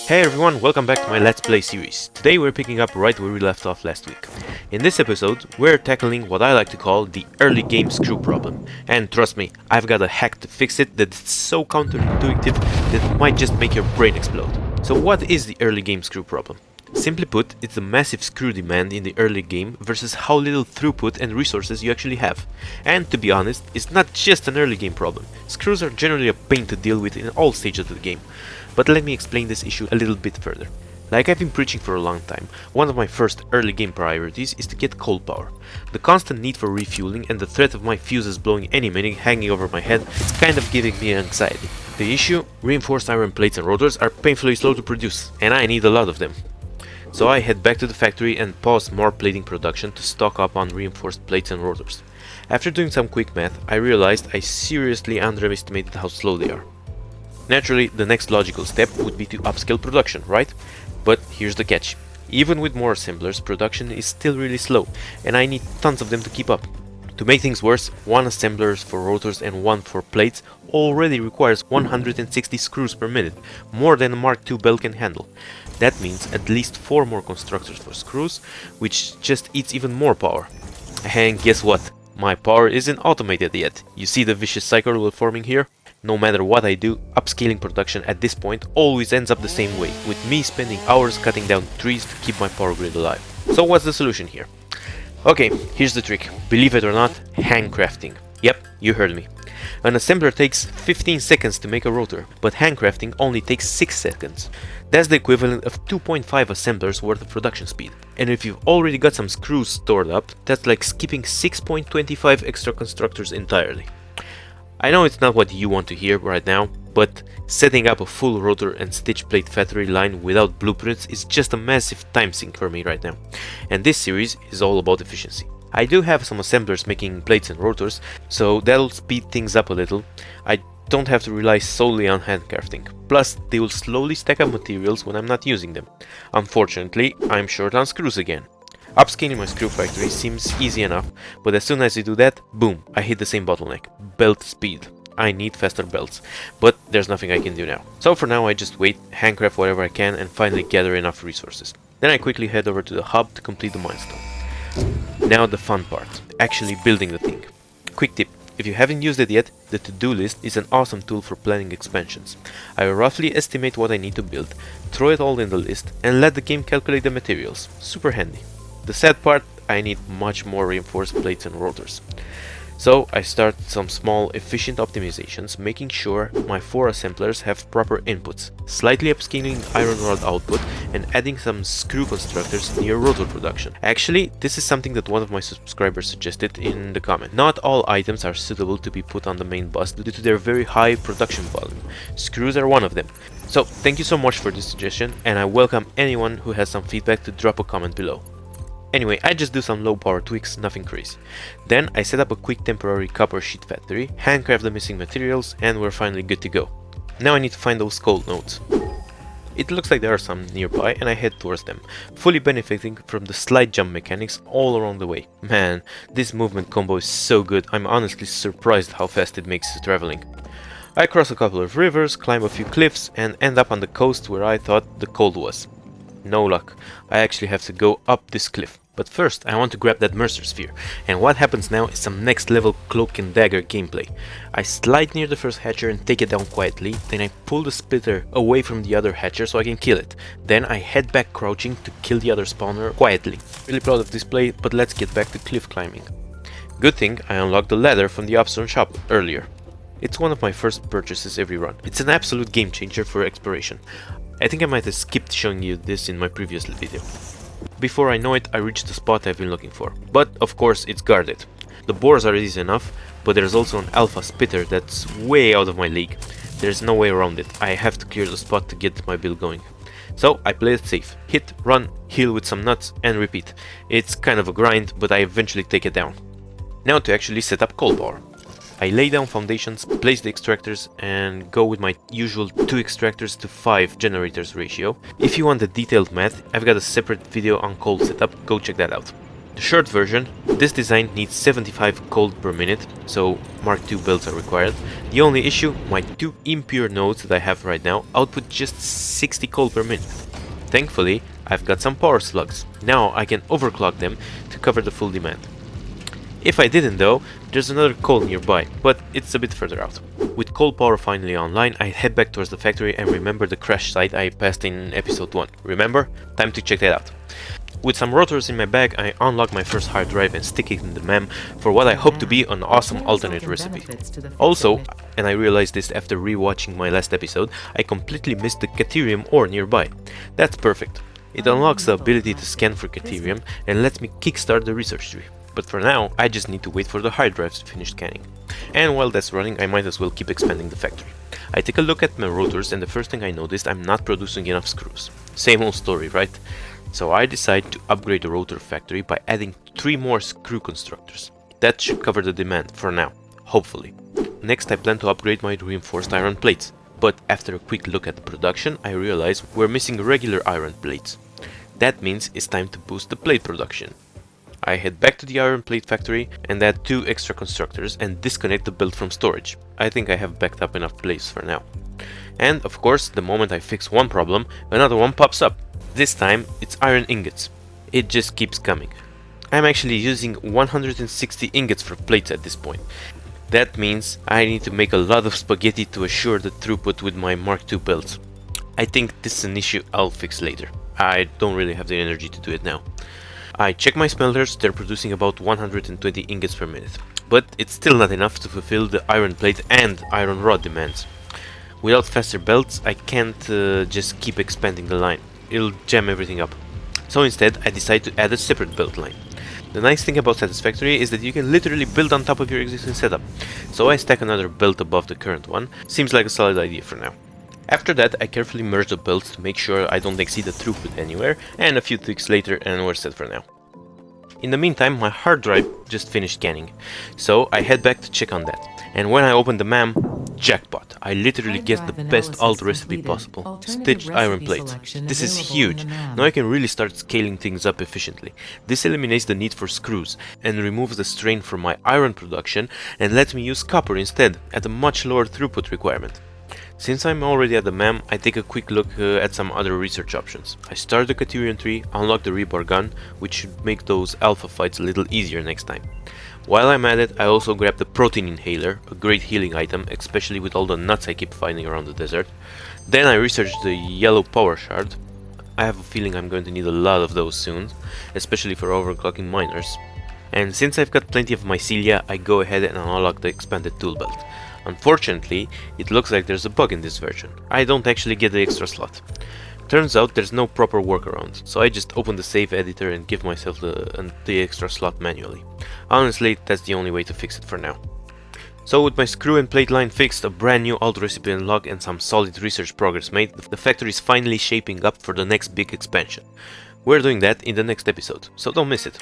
Hey everyone, welcome back to my Let's Play series. Today we're picking up right where we left off last week. In this episode, we're tackling what I like to call the early game screw problem. And trust me, I've got a hack to fix it that's so counterintuitive that it might just make your brain explode. So what is the early game screw problem? Simply put, it's the massive screw demand in the early game versus how little throughput and resources you actually have. And to be honest, it's not just an early game problem. Screws are generally a pain to deal with in all stages of the game. But let me explain this issue a little bit further. Like I've been preaching for a long time, one of my first early game priorities is to get cold power. The constant need for refueling and the threat of my fuses blowing any minute hanging over my head is kind of giving me anxiety. The issue? Reinforced iron plates and rotors are painfully slow to produce, and I need a lot of them. So I head back to the factory and pause more plating production to stock up on reinforced plates and rotors. After doing some quick math, I realized I seriously underestimated how slow they are. Naturally, the next logical step would be to upscale production, right? But here's the catch. Even with more assemblers, production is still really slow, and I need tons of them to keep up. To make things worse, one assembler for rotors and one for plates already requires 160 screws per minute, more than a Mark II belt can handle. That means at least 4 more constructors for screws, which just eats even more power. And guess what? My power isn't automated yet. You see the vicious cycle we're forming here? No matter what I do, upscaling production at this point always ends up the same way, with me spending hours cutting down trees to keep my power grid alive. So what's the solution here? Okay, here's the trick. Believe it or not, handcrafting. Yep, you heard me. An assembler takes 15 seconds to make a rotor, but handcrafting only takes 6 seconds. That's the equivalent of 2.5 assemblers worth of production speed. And if you've already got some screws stored up, that's like skipping 6.25 extra constructors entirely. I know it's not what you want to hear right now, but setting up a full rotor and stitch plate factory line without blueprints is just a massive time sink for me right now. And this series is all about efficiency. I do have some assemblers making plates and rotors, so that'll speed things up a little. I don't have to rely solely on handcrafting. Plus, they will slowly stack up materials when I'm not using them. Unfortunately, I'm short on screws again. Upscaling my screw factory seems easy enough, but as soon as I do that, boom, I hit the same bottleneck. Belt speed. I need faster belts, but there's nothing I can do now. So for now I just wait, handcraft whatever I can, and finally gather enough resources. Then I quickly head over to the hub to complete the milestone. Now the fun part, actually building the thing. Quick tip, if you haven't used it yet, the to-do list is an awesome tool for planning expansions. I roughly estimate what I need to build, throw it all in the list, and let the game calculate the materials. Super handy. The sad part, I need much more reinforced plates and rotors. So I start some small efficient optimizations, making sure my 4 assemblers have proper inputs, slightly upscaling iron rod output and adding some screw constructors near rotor production. Actually, this is something that one of my subscribers suggested in the comment. Not all items are suitable to be put on the main bus due to their very high production volume. Screws are one of them. So thank you so much for this suggestion, and I welcome anyone who has some feedback to drop a comment below. Anyway, I just do some low power tweaks, nothing crazy. Then I set up a quick temporary copper sheet factory, handcraft the missing materials, and we're finally good to go. Now I need to find those cold nodes. It looks like there are some nearby, and I head towards them, fully benefiting from the slide jump mechanics all along the way. Man, this movement combo is so good, I'm honestly surprised how fast it makes traveling. I cross a couple of rivers, climb a few cliffs, and end up on the coast where I thought the cold was. No luck, I actually have to go up this cliff. But first, I want to grab that Mercer Sphere, and what happens now is some next level cloak and dagger gameplay. I slide near the first hatcher and take it down quietly, then I pull the splitter away from the other hatcher so I can kill it. Then I head back crouching to kill the other spawner quietly. Really proud of this play, but let's get back to cliff climbing. Good thing I unlocked the ladder from the Upstone shop earlier. It's one of my first purchases every run. It's an absolute game changer for exploration. I think I might have skipped showing you this in my previous video. Before I know it, I reach the spot I've been looking for. But of course it's guarded. The boars are easy enough, but there's also an alpha spitter that's way out of my league. There's no way around it. I have to clear the spot to get my build going. So I play it safe. Hit, run, heal with some nuts, and repeat. It's kind of a grind, but I eventually take it down. Now to actually set up coal power. I lay down foundations, place the extractors, and go with my usual 2 extractors to 5 generators ratio. If you want the detailed math, I've got a separate video on coal setup, go check that out. The short version, this design needs 75 cold per minute, so Mark II builds are required. The only issue, my two impure nodes that I have right now output just 60 cold per minute. Thankfully, I've got some power slugs. Now I can overclock them to cover the full demand. If I didn't though, there's another coal nearby, but it's a bit further out. With coal power finally online, I head back towards the factory and remember the crash site I passed in episode 1. Remember? Time to check that out. With some rotors in my bag, I unlock my first hard drive and stick it in the MEM for what I hope to be an awesome alternate recipe. Also, and I realized this after rewatching my last episode, I completely missed the Caterium ore nearby. That's perfect. It unlocks the ability to scan for Caterium and lets me kickstart the research tree. But for now, I just need to wait for the hard drives to finish scanning. And while that's running, I might as well keep expanding the factory. I take a look at my rotors and the first thing I noticed, I'm not producing enough screws. Same old story, right? So I decide to upgrade the rotor factory by adding 3 more screw constructors. That should cover the demand for now, hopefully. Next I plan to upgrade my reinforced iron plates. But after a quick look at the production, I realize we're missing regular iron plates. That means it's time to boost the plate production. I head back to the iron plate factory and add 2 extra constructors and disconnect the build from storage. I think I have backed up enough plates for now. And of course, the moment I fix one problem, another one pops up. This time, it's iron ingots. It just keeps coming. I'm actually using 160 ingots for plates at this point. That means I need to make a lot of spaghetti to assure the throughput with my Mark II builds. I think this is an issue I'll fix later. I don't really have the energy to do it now. I check my smelters, they're producing about 120 ingots per minute. But it's still not enough to fulfill the iron plate and iron rod demands. Without faster belts, I can't just keep expanding the line. It'll jam everything up. So instead, I decide to add a separate build line. The nice thing about Satisfactory is that you can literally build on top of your existing setup. So I stack another belt above the current one. Seems like a solid idea for now. After that, I carefully merge the belts to make sure I don't exceed the throughput anywhere, and a few tweaks later and we're set for now. In the meantime, my hard drive just finished scanning, so I head back to check on that. And when I open the MEM, jackpot! I literally get the best alt recipe possible. Stitched iron plates. This is huge. Now I can really start scaling things up efficiently. This eliminates the need for screws and removes the strain from my iron production and lets me use copper instead at a much lower throughput requirement. Since I'm already at the MEM, I take a quick look at some other research options. I start the Caterium tree, unlock the rebar gun, which should make those alpha fights a little easier next time. While I'm at it, I also grab the protein inhaler, a great healing item, especially with all the nuts I keep finding around the desert. Then I research the yellow power shard. I have a feeling I'm going to need a lot of those soon, especially for overclocking miners. And since I've got plenty of mycelia, I go ahead and unlock the expanded tool belt. Unfortunately, it looks like there's a bug in this version. I don't actually get the extra slot. Turns out there's no proper workaround, so I just open the save editor and give myself the extra slot manually. Honestly, that's the only way to fix it for now. So with my screw and plate line fixed, a brand new alt recipe unlocked and some solid research progress made, the factory is finally shaping up for the next big expansion. We're doing that in the next episode, so don't miss it.